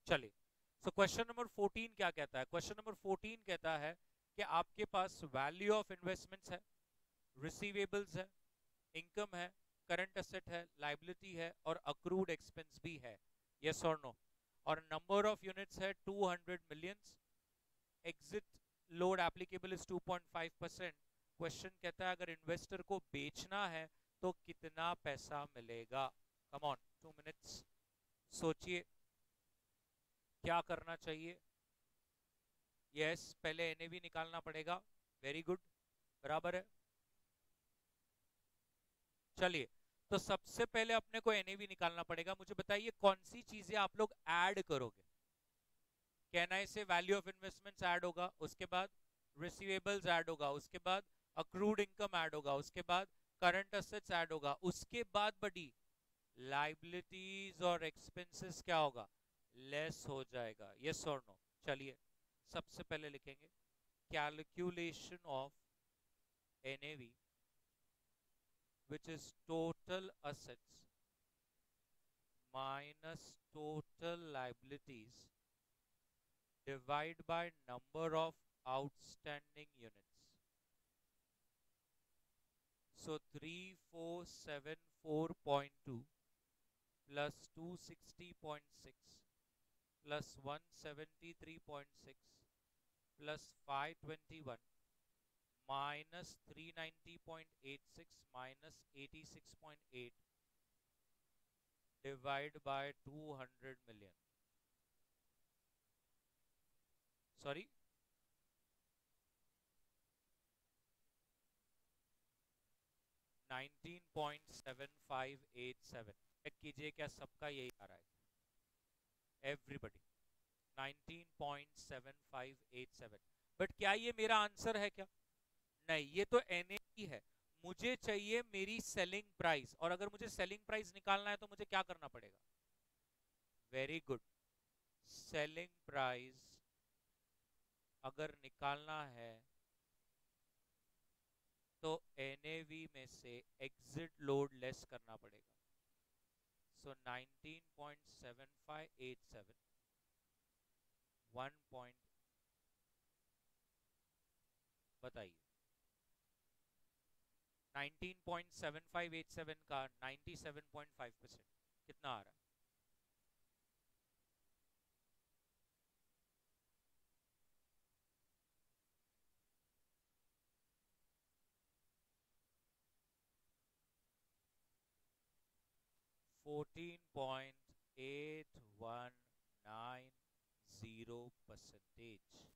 चलिए, so question number 14 क्या कहता है? क्वेश्चन नंबर 14 कहता है कि आपके पास वैल्यू ऑफ इन्वेस्टमेंट्स है, रिसीवेबल्स है, इनकम है, करंट एसेट है, लाइबिलिटी है और अक्रूड एक्सपेंस भी है। यस और नो? और नंबर ऑफ यूनिट्स है 200 millions. Exit load applicable is 2.5%। Question कहता है अगर इन्वेस्टर को बेचना है तो कितना पैसा मिलेगा? कम ऑन, 2 मिनट्स सोचिए क्या करना चाहिए। यस, पहले एनएवी निकालना पड़ेगा। वेरी गुड, बराबर है। चलिए, तो सबसे पहले अपने को एनएवी निकालना पड़ेगा। मुझे बताइए कौन सी चीजें आप लोग ऐड करोगे? कहना से वैल्यू ऑफ इन्वेस्टमेंट्स ऐड होगा, उसके बाद रिसीवेबल्स ऐड होगा, उसके बाद अक्रूड इनकम ऐड होगा, उसके बाद करंट एसेट्स ऐड होगा, उसके बाद बड़ी लाइबिलिटीज और एक्सपेंसेस क्या होगा? लेस हो जाएगा। यस और नो? चलिए, सबसे पहले लिखेंगे calculation of NAV which is total assets minus total liabilities divide by number of outstanding units. So 3474.2 plus 260.6 plus 173.6 plus 521 minus 390.86 minus 86.8 divide by 200 million. Sorry, 19.7587। Check कीजिए क्या सबका यही आ रहा है? एवरीबडी 19.7587। बट क्या ये मेरा आंसर है क्या? नहीं, ये तो एनएवी है। मुझे चाहिए मेरी सेलिंग प्राइस, और अगर मुझे सेलिंग प्राइस निकालना है तो मुझे क्या करना पड़ेगा? वेरी गुड, सेलिंग प्राइस अगर निकालना है तो एनएवी में से एग्जिट लोड लेस करना पड़ेगा। सो 19.7587 1 पॉइंट, बताइए 19.7587 का 97.5% कितना आ रहा है? %14.8190%।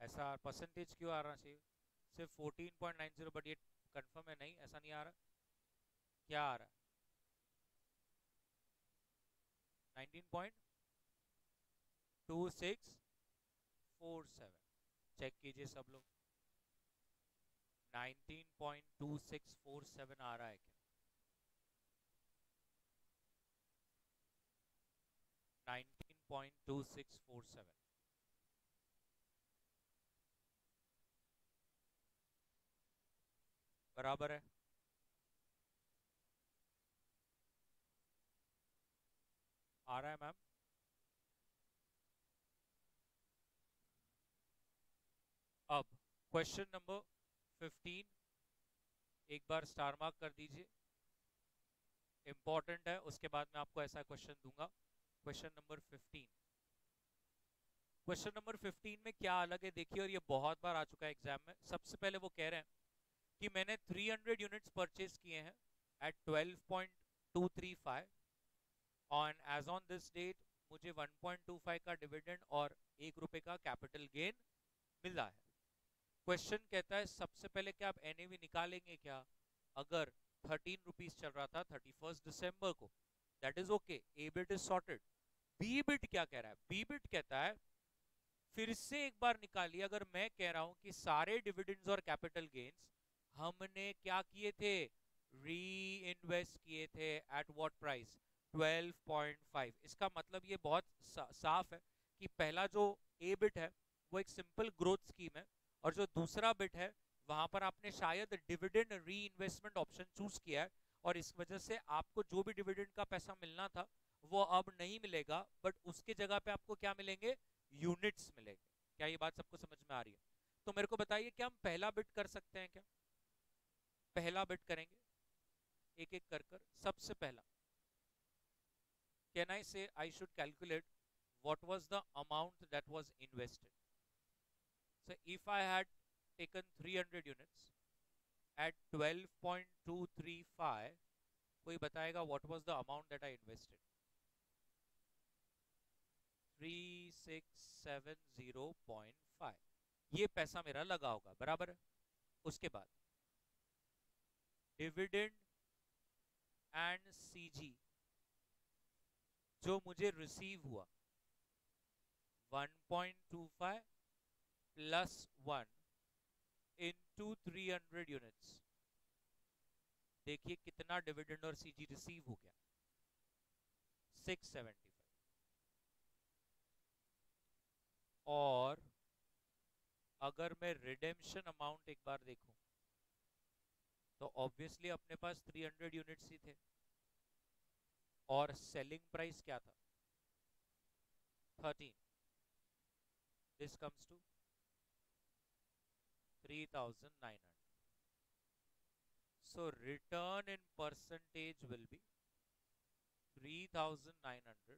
ऐसा परसेंटेज क्यों आ रहा चाहिए? सिर्फ 14.90, बट ये कंफर्म है नहीं, ऐसा नहीं आ रहा। क्या आ रहा है? 19.2647। चेक कीजिए सब लोग, 19.2647 आ रहा है क्या? 19.2647 बराबर है? आ रहा है मैम? अब क्वेश्चन नंबर 15 एक बार स्टार मार्क कर दीजिए, इंपॉर्टेंट है। उसके बाद मैं आपको ऐसा क्वेश्चन दूंगा। क्वेश्चन नंबर 15, क्वेश्चन नंबर 15 में क्या अलग है देखिए, और ये बहुत बार आ चुका है एग्जाम में। सबसे पहले वो कह रहे हैं कि मैंने 300 यूनिट्स परचेज किए हैं at 12.235 on as on this date. मुझे 1.25 का डिविडेंड और ₹1 का कैपिटल गेन मिला है। क्वेश्चन कहता है सबसे पहले क्या आप एनएवी निकालेंगे क्या? अगर 13 रुपीज चल रहा था 31 दिसंबर को, that is okay, A bit is sorted. B bit क्या कह रहा है? बी बिट कहता है फिर से एक बार निकालिए। अगर मैं कह रहा हूं कि सारे डिविडेंड्स और कैपिटल गेन्स हमने क्या किए थे? री इन्वेस्ट किए थे। At what price? 12.5। इसका मतलब ये बहुत साफ है कि पहला जो ए बिट है वो एक सिंपल ग्रोथ स्कीम है, और जो दूसरा बिट है वहां पर आपने शायद डिविडेंड री इन्वेस्टमेंट ऑप्शन चूज किया है, और इस वजह से आपको जो भी डिविडेंड का पैसा मिलना था वो अब नहीं मिलेगा, बट उसके जगह पे आपको क्या मिलेंगे, यूनिट्स मिलेंगे। क्या ये बात सबको समझ में आ रही है? तो मेरे को बताइए क्या हम पहला बिट कर सकते हैं क्या? पहला बिट करेंगे एक एक कर कर। सबसे पहला, कैन आई से I should calculate what was the amount that was invested. So if I had taken 300 units at 12.235, कोई बताएगा what was the amount that I invested? 3670.5, ये पैसा मेरा लगा होगा, बराबर है। उसके बाद डिविडेंड एंड सीजी जो मुझे रिसीव हुआ 1.25 प्लस 1 इंटू 300 यूनिट्स। देखिए कितना डिविडेंड और सीजी रिसीव हो गया, 675। और अगर मैं रिडेम्पशन अमाउंट एक बार देखूं तो ऑब्वियसली अपने पास 300 यूनिट्स ही थे और सेलिंग प्राइस क्या था, 13। This comes to 3900। So return in percentage will be 3900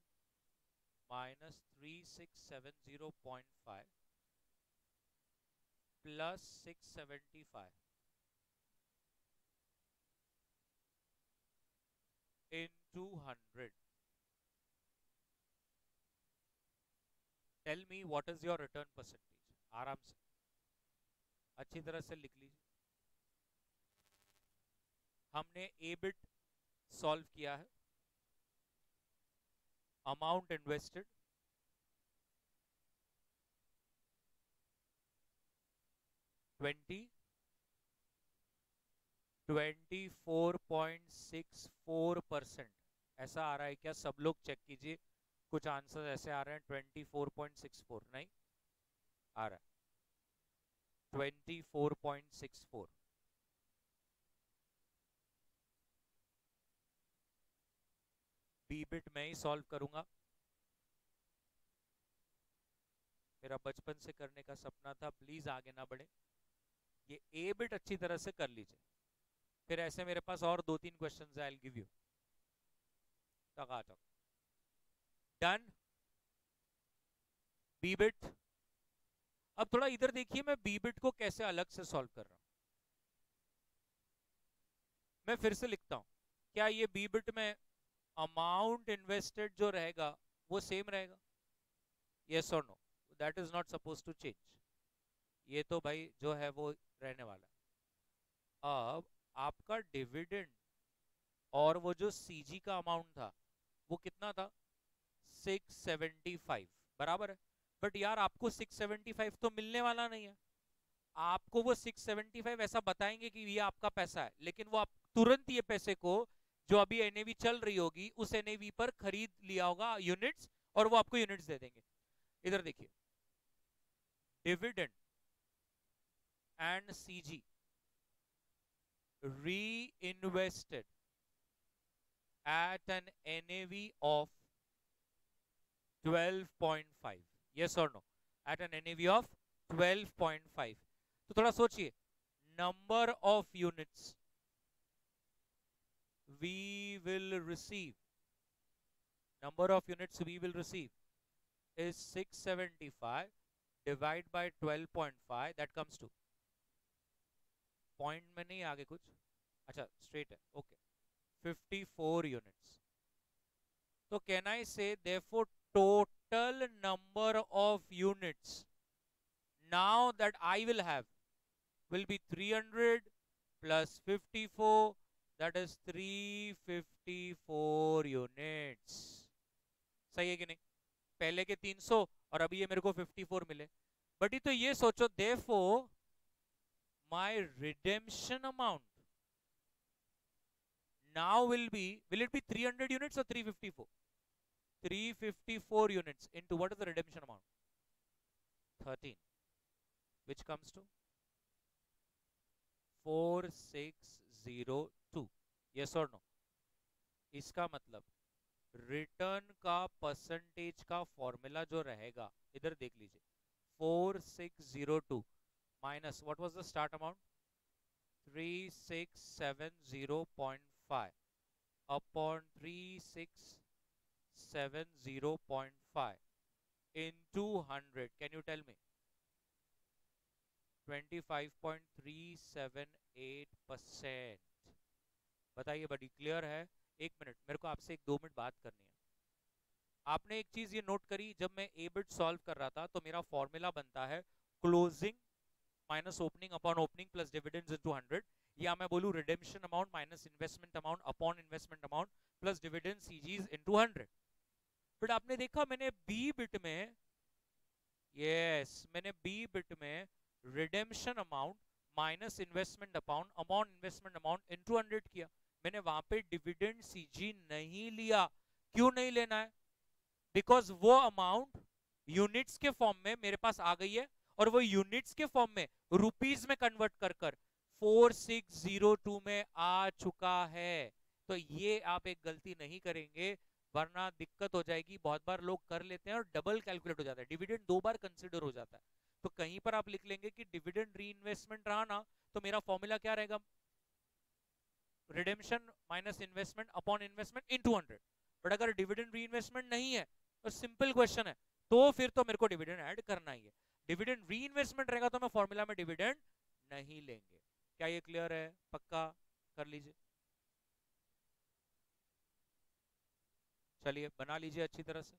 minus 3670.5 plus 675 into 100. Tell me what is your return percentage? आराम से अच्छी तरह से लिख लीजिए। हमने ए बिट सॉल्व किया है, अमाउंट इन्वेस्टेड 24.64%। ऐसा आ रहा है क्या? सब लोग चेक कीजिए, कुछ आंसर ऐसे आ रहे हैं 24.64, नहीं आ रहा है 24.64। बी बिट मैं ही सॉल्व करूंगा, मेरा बचपन से करने का सपना था, प्लीज आगे ना बढ़े। ये ए बिट अच्छी तरह से कर लीजिए, फिर ऐसे मेरे पास और 2-3 questions I will give you. टकाटक डन। बी बिट, अब थोड़ा इधर देखिए मैं बी बिट को कैसे अलग से सॉल्व कर रहा हूं। मैं फिर से लिखता हूं, क्या ये बी बिट में अमाउंट इन्वेस्टेड जो रहेगा वो सेम रहेगा? यस और no? That is not suppose to change, ये तो भाई जो है वो रहने वाला है। अब आपका डिविडेंड और वो जो सीजी का अमाउंट था वो कितना था, 675, बराबर है। बट यार आपको 675 तो मिलने वाला नहीं है, आपको वो 675 ऐसा बताएंगे कि ये आपका पैसा है, लेकिन वो आप तुरंत ये पैसे को जो अभी एनएवी चल रही होगी उस एनएवी पर खरीद लिया होगा यूनिट्स, और वो आपको यूनिट्स दे देंगे। इधर देखिए, dividend and CG reinvested at an NAV of 12.5, yes or no? At an NAV of 12.5। तो थोड़ा सोचिए, number of units we will receive, number of units we will receive is 675 divide by 12.5, that comes to, point में नहीं आगे कुछ, अच्छा straight है, okay, 54 units. तो कैन आई से therefore total number of units now that I will have will be 300 plus 54, that is 354 units। सही है कि नहीं? पहले के 300 और अभी ये मेरे को 54 मिले। बट ये तो ये सोचो, therefore my redemption amount now will it be 300 units or 354? 354 units into what is the redemption amount? 13, which comes to 4602। yes or no? इसका मतलब रिटर्न का परसेंटेज का फॉर्मूला जो रहेगा, इधर देख लीजिए, 4602 minus what was the start amount 3670.5 upon 3670.5 into 100, can you tell me 25.378%। बताइए बड़ी क्लियर है। एक मिनट, मेरे को आपसे एक 2 मिनट बात करनी है। आपने एक चीज ये नोट करी, जब मैं ए बिट सॉल्व कर रहा था तो मेरा फॉर्मूला बनता है closing minus opening upon opening plus dividends into 100, या मैं बोलूं redemption amount minus investment amount upon investment amount plus dividend सीजीज इनटू 100। बट आपने देखा मैंने बी बिट में, मैंने बी बिट में redemption amount minus investment amount upon investment amount into 100 किया। मैंने वहां पे डिविडेंड सीजी नहीं लिया। क्यों नहीं लेना है? बिकॉज वो अमाउंट यूनिट्स के फॉर्म में मेरे पास आ गई है, और वो यूनिट्स के फॉर्म में रुपीस में कन्वर्ट कर कर 4602 में आ चुका है। तो ये आप एक गलती नहीं करेंगे, वरना दिक्कत हो जाएगी। बहुत बार लोग कर लेते हैं और डबल कैलकुलेट हो जाता है, डिविडेंड 2 बार कंसिडर हो जाता है। तो कहीं पर आप लिख लेंगे कि डिविडेंड री इन्वेस्टमेंट रहा ना, तो मेरा फॉर्मूला क्या रहेगा, redemption minus investment upon investment into 100। But अगर डिविडेंड री इन्वेस्टमेंट नहीं है तो सिंपल क्वेश्चन है, तो फिर तो मेरे को डिविडेंड ऐड करना ही है। डिविडेंड री इन्वेस्टमेंट रहेगा तो मैं फॉर्मूला में डिविडेंड नहीं लेंगे। क्या ये क्लियर है? पक्का कर लीजिए। चलिए बना लीजिए अच्छी तरह से।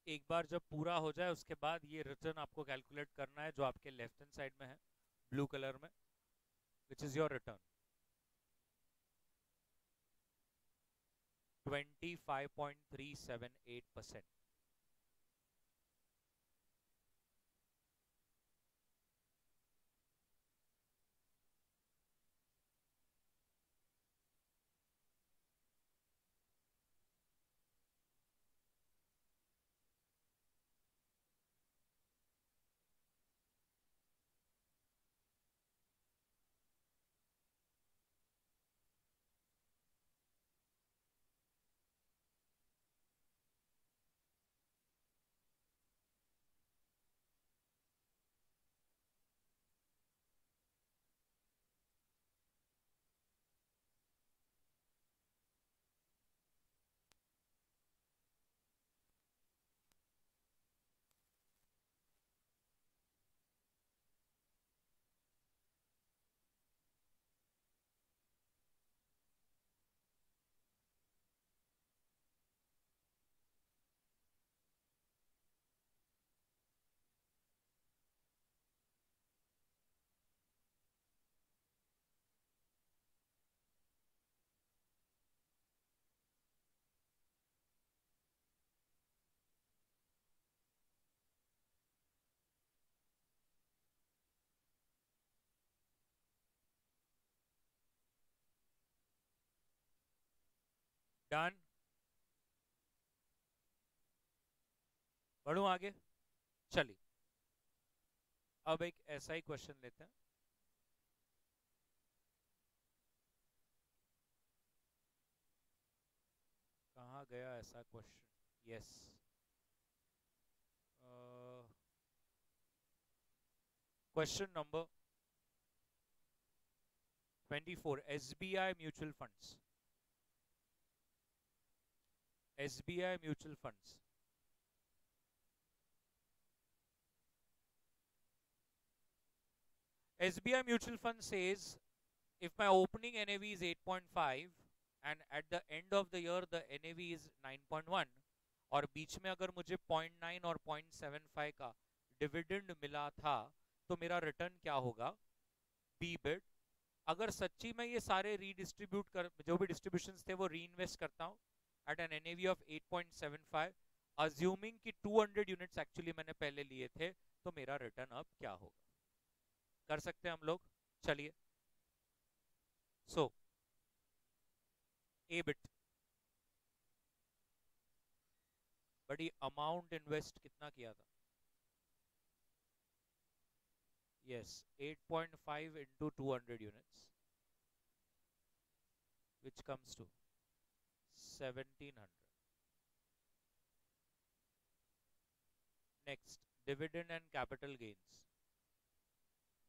एक बार जब पूरा हो जाए उसके बाद ये रिटर्न आपको कैलकुलेट करना है, जो आपके लेफ्ट हैंड साइड में है ब्लू कलर में, which is your return 25.378%। Done. बढ़ू आगे। चलिए अब एक ऐसा ही क्वेश्चन लेते हैं। कहाँ गया ऐसा question? Yes, question number 24, SBI mutual funds. SBI mutual funds. SBI mutual fund says if my opening NAV is 8.5 and at the end of the year the NAV is 9.1 और बीच में अगर मुझे 0.9 और 0.75 का डिविडेंड मिला था तो मेरा रिटर्न क्या होगा? B bit. अगर सच्ची में ये सारे रीडिस्ट्रीब्यूट कर जो भी डिस्ट्रीब्यूशंस थे वो री इन्वेस्ट करता हूँ at an NAV of 8.75 assuming कि 200 यूनिट्स एक्चुअली मैंने पहले लिए थे तो मेरा रिटर्न अब क्या होगा? कर सकते हैं हम लोग. चलिए. सो ए बिट बड़ी अमाउंट इन्वेस्ट कितना किया था? Yes 8.5 into 200 units which comes to 1700. Next, dividend and capital gains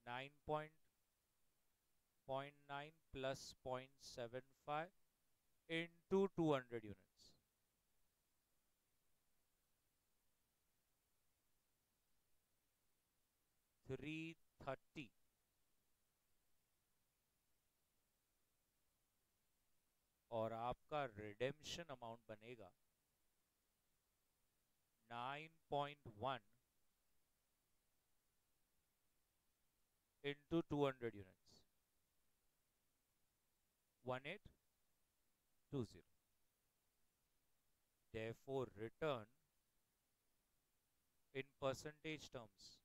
9.9 plus 0.75 into 200 units. $330. और आपका रिडेम्पशन अमाउंट बनेगा 9.1 into 200 units 1820. Therefore, return in percentage terms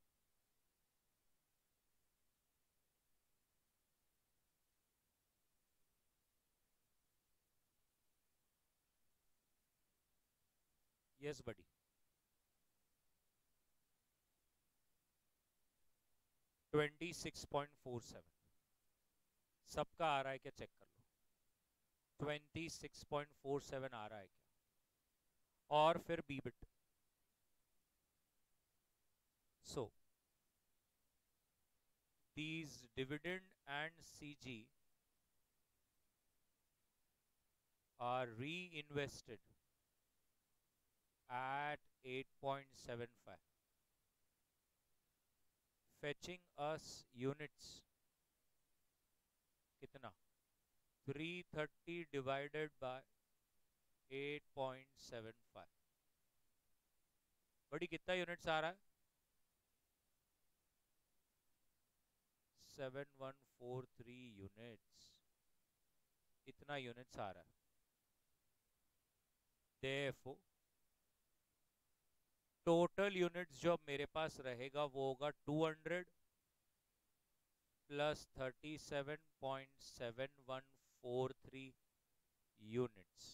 yes buddy 26.47. सबका आ रहा है क्या? चेक कर लो. 26.47 आ रहा है क्या? और फिर B bit. So these dividend and CG are reinvested at 8.75, fetching us units कितना? 330 divided by 8.75. बड़ी कितना यूनिट्स आ रहा है? 7143 यूनिट्स. इतना यूनिट्स आ रहा है. Therefore, टोटल यूनिट्स जो अब मेरे पास रहेगा वो होगा 200 plus 37.7143 units.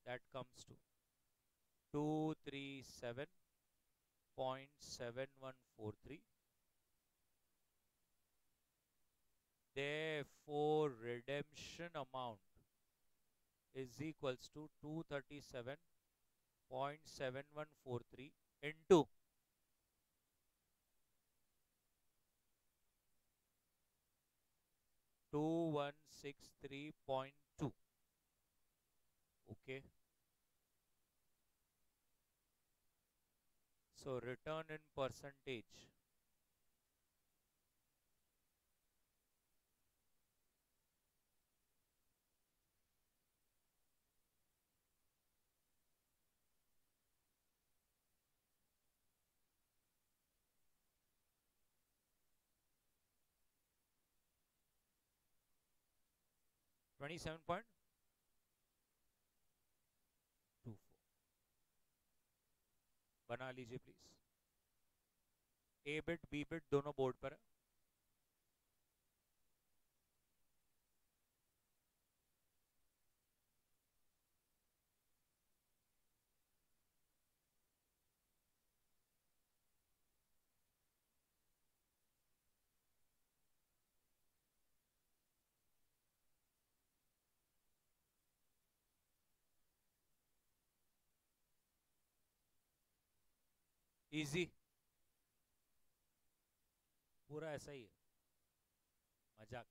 That comes to 237.7143. Therefore, redemption amount is equals to 237.7143 into 2163.2. Okay. So return in percentage. $27.24. बना लीजिए please. A bit B bit दोनों बोर्ड पर है. इजी. पूरा ऐसा ही है. मजाक.